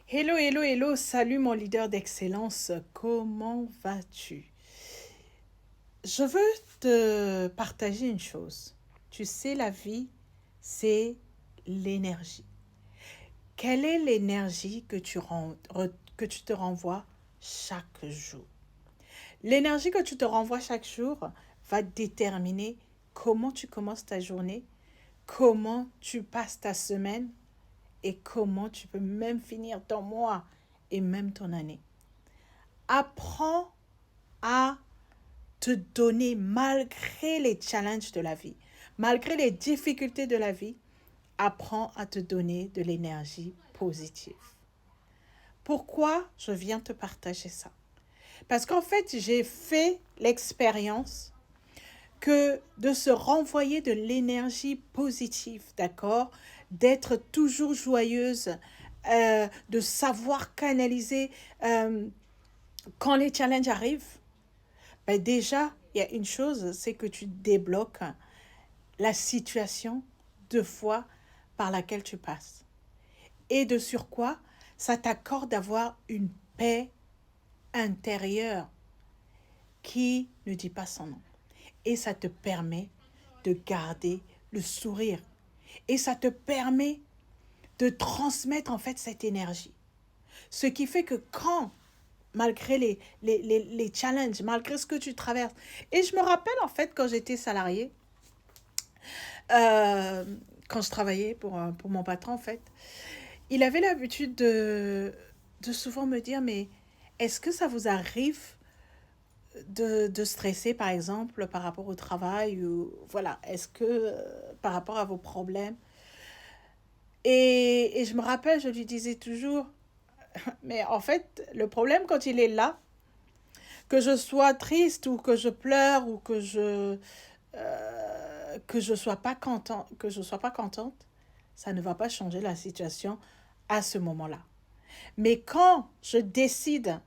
Hello, hello, hello, salut mon leader d'excellence, comment vas-tu? Je veux te partager une chose. Tu sais, la vie, c'est l'énergie. Quelle est l'énergie que tu te renvoies chaque jour? L'énergie que tu te renvoies chaque jour va déterminer comment tu commences ta journée, comment tu passes ta semaine et comment tu peux même finir ton mois et même ton année. Apprends à te donner malgré les challenges de la vie, malgré les difficultés de la vie, apprends à te donner de l'énergie positive. Pourquoi je viens te partager ça? Parce qu'en fait, j'ai fait l'expérience que de se renvoyer de l'énergie positive, d'accord? D'être toujours joyeuse, de savoir canaliser quand les challenges arrivent. Ben déjà, il y a une chose, c'est que tu débloques la situation deux fois par laquelle tu passes. Et de sur quoi, ça t'accorde d'avoir une paix intérieure qui ne dit pas son nom. Et ça te permet de garder le sourire. Et ça te permet de transmettre en fait cette énergie. Ce qui fait que quand, malgré les challenges, malgré ce que tu traverses, et je me rappelle en fait quand j'étais salariée, euh, quand je travaillais pour mon patron en fait, il avait l'habitude de souvent me dire, mais est-ce que ça vous arrive de stresser par exemple par rapport au travail ou voilà, est-ce que par rapport à vos problèmes et je me rappelle, je lui disais toujours, mais en fait, le problème quand il est là, que je sois triste ou que je pleure ou que je sois pas content, que je sois pas contente, ça ne va pas changer la situation à ce moment-là. Mais quand je décide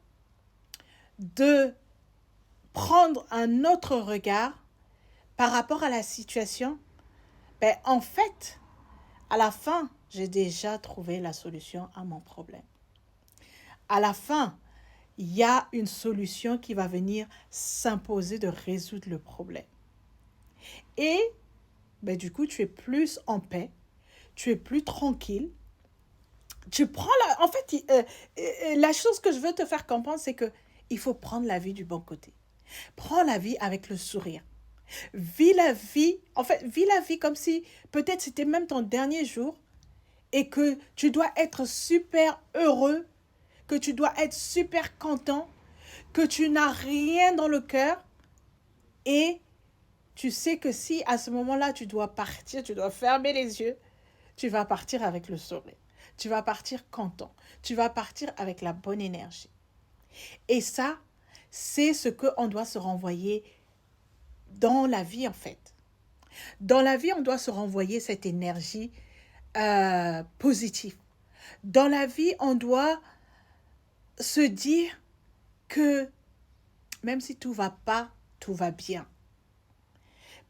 de prendre un autre regard par rapport à la situation, ben en fait, à la fin, j'ai déjà trouvé la solution à mon problème. À la fin, il y a une solution qui va venir s'imposer de résoudre le problème. Et ben, du coup, tu es plus en paix, tu es plus tranquille. Tu prends la... En fait, la chose que je veux te faire comprendre, c'est que il faut prendre la vie du bon côté. Prends la vie avec le sourire. Vis la vie, en fait, vis la vie comme si peut-être c'était même ton dernier jour et que tu dois être super heureux, que tu dois être super content, que tu n'as rien dans le cœur et tu sais que si à ce moment-là tu dois partir, tu dois fermer les yeux, tu vas partir avec le sourire. Tu vas partir content. Tu vas partir avec la bonne énergie. Et ça, c'est ce qu'on doit se renvoyer dans la vie en fait. Dans la vie, on doit se renvoyer cette énergie positive. Dans la vie, on doit se dire que même si tout va pas, tout va bien.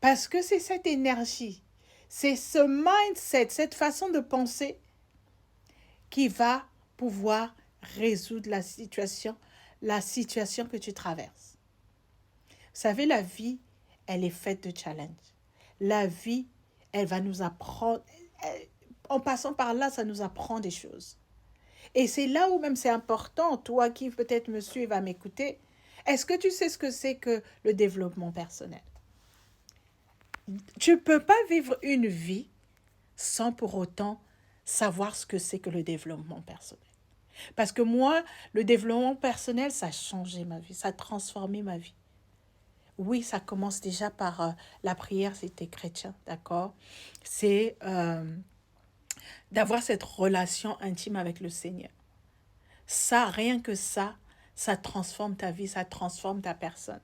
Parce que c'est cette énergie, c'est ce mindset, cette façon de penser qui va pouvoir résoudre la situation que tu traverses. Vous savez, la vie, elle est faite de challenges. La vie, elle va nous apprendre, en passant par là, ça nous apprend des choses. Et c'est là où même c'est important, toi qui peut-être me suis et va m'écouter, est-ce que tu sais ce que c'est que le développement personnel? Tu ne peux pas vivre une vie sans pour autant savoir ce que c'est que le développement personnel. Parce que moi, le développement personnel, ça a changé ma vie, ça a transformé ma vie. Oui, ça commence déjà par la prière, c'était chrétien, d'accord? C'est d'avoir cette relation intime avec le Seigneur. Ça, rien que ça transforme ta vie, ça transforme ta personne.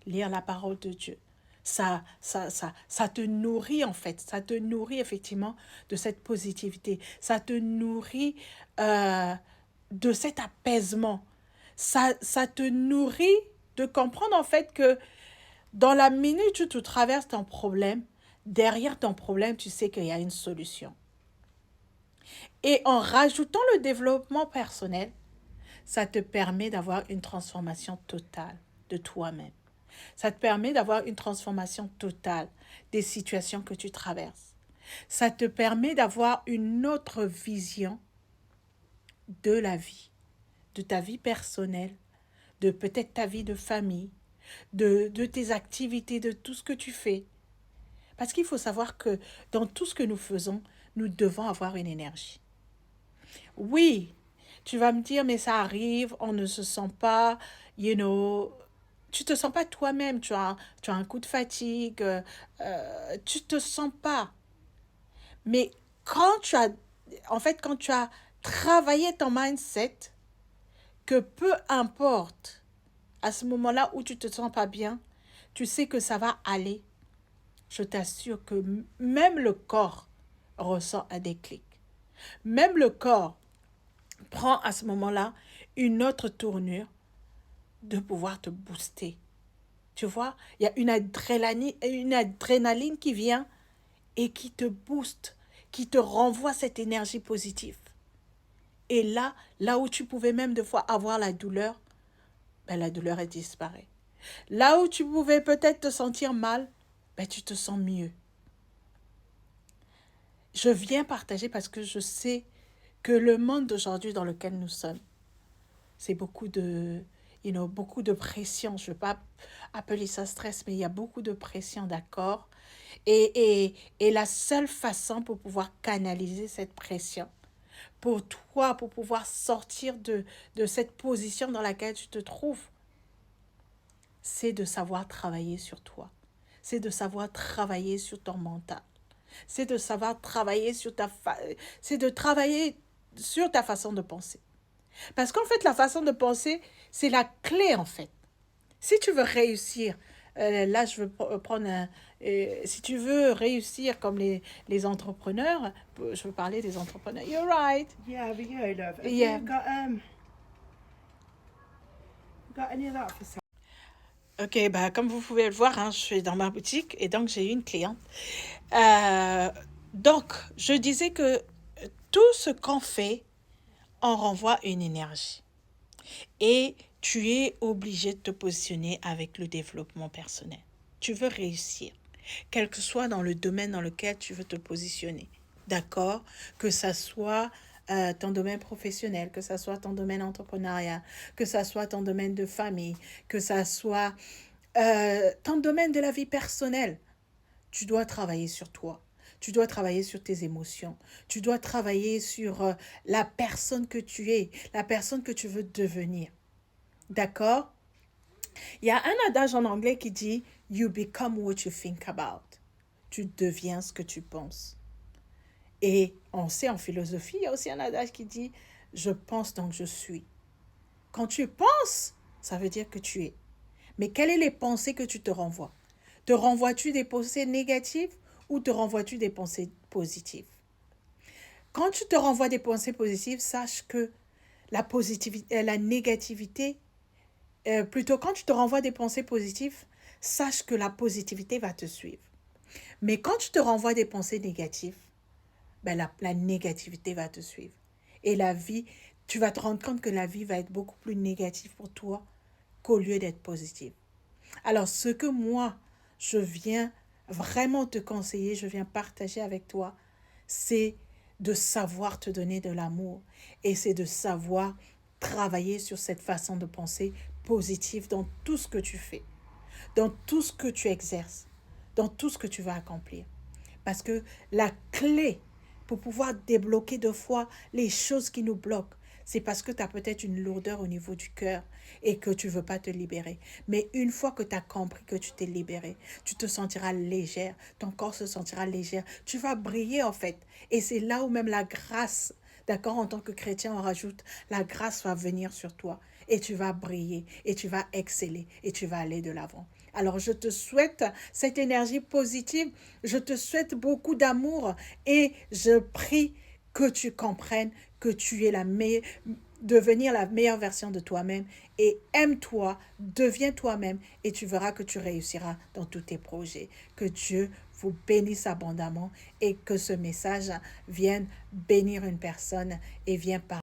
Lire la parole de Dieu. Ça te nourrit en fait, ça te nourrit effectivement de cette positivité, ça te nourrit de cet apaisement, ça te nourrit de comprendre en fait que dans la minute où tu traverses ton problème, derrière ton problème, tu sais qu'il y a une solution. Et en rajoutant le développement personnel, ça te permet d'avoir une transformation totale de toi-même. Ça te permet d'avoir une transformation totale des situations que tu traverses. Ça te permet d'avoir une autre vision de la vie, de ta vie personnelle, de peut-être ta vie de famille, de tes activités, de tout ce que tu fais. Parce qu'il faut savoir que dans tout ce que nous faisons, nous devons avoir une énergie. Oui, tu vas me dire, mais ça arrive, on ne se sent pas, you know, tu te sens pas toi-même, tu as un coup de fatigue, tu te sens pas. Mais quand tu as, en fait, quand tu as travaillé ton mindset, que peu importe, à ce moment-là où tu te sens pas bien, tu sais que ça va aller. Je t'assure que même le corps ressent un déclic. Même le corps prend à ce moment-là une autre tournure de pouvoir te booster. Tu vois, il y a une adrénaline qui vient et qui te booste, qui te renvoie cette énergie positive. Et là où tu pouvais même des fois avoir la douleur, ben la douleur elle disparaît. Là où tu pouvais peut-être te sentir mal, ben tu te sens mieux. Je viens partager parce que je sais que le monde d'aujourd'hui dans lequel nous sommes, c'est beaucoup de pression. Je ne veux pas appeler ça stress, mais il y a beaucoup de pression, d'accord? Et la seule façon pour pouvoir canaliser cette pression, pour toi, pour pouvoir sortir de cette position dans laquelle tu te trouves, c'est de savoir travailler sur toi. C'est de savoir travailler sur ton mental. C'est de savoir travailler sur c'est de travailler sur ta façon de penser. Parce qu'en fait, la façon de penser, c'est la clé, en fait. Si tu veux réussir, là, je veux prendre si tu veux réussir comme les entrepreneurs, je veux parler des entrepreneurs. You're right. Yeah, but yeah, love. Have Yeah. you got any of that for sale? Ok, bah, comme vous pouvez le voir, hein, je suis dans ma boutique et donc j'ai eu une cliente. Euh, donc, je disais que tout ce qu'on fait, on renvoie une énergie. Et tu es obligé de te positionner avec le développement personnel. Tu veux réussir, quel que soit dans le domaine dans lequel tu veux te positionner. D'accord? Que ça soit ton domaine professionnel, que ça soit ton domaine entrepreneurial, que ça soit ton domaine de famille, que ça soit ton domaine de la vie personnelle. Tu dois travailler sur toi. Tu dois travailler sur tes émotions. Tu dois travailler sur la personne que tu es, la personne que tu veux devenir. D'accord? Il y a un adage en anglais qui dit You become what you think about. Tu deviens ce que tu penses. Et on sait en philosophie, il y a aussi un adage qui dit Je pense donc je suis. Quand tu penses, ça veut dire que tu es. Mais quelles sont les pensées que tu te renvoies? Te renvoies-tu des pensées négatives ou te renvoies-tu des pensées positives? Quand tu te renvoies des pensées positives, sache que la négativité, plutôt quand tu te renvoies des pensées positives, sache que la positivité va te suivre. Mais quand tu te renvoies des pensées négatives, ben la négativité va te suivre. Et la vie, tu vas te rendre compte que la vie va être beaucoup plus négative pour toi qu'au lieu d'être positive. Alors, ce que moi, je viens vraiment te conseiller, je viens partager avec toi, c'est de savoir te donner de l'amour et c'est de savoir travailler sur cette façon de penser positive dans tout ce que tu fais, dans tout ce que tu exerces, dans tout ce que tu vas accomplir. Parce que la clé pour pouvoir débloquer de fois les choses qui nous bloquent, c'est parce que tu as peut-être une lourdeur au niveau du cœur et que tu ne veux pas te libérer. Mais une fois que tu as compris que tu t'es libéré, tu te sentiras légère, ton corps se sentira légère, tu vas briller en fait. Et c'est là où même la grâce, d'accord, en tant que chrétien, on rajoute, la grâce va venir sur toi et tu vas briller et tu vas exceller et tu vas aller de l'avant. Alors je te souhaite cette énergie positive, je te souhaite beaucoup d'amour et je prie que tu comprennes que tu es devenir la meilleure version de toi-même et aime-toi, deviens toi-même et tu verras que tu réussiras dans tous tes projets. Que Dieu vous bénisse abondamment et que ce message vienne bénir une personne et vienne par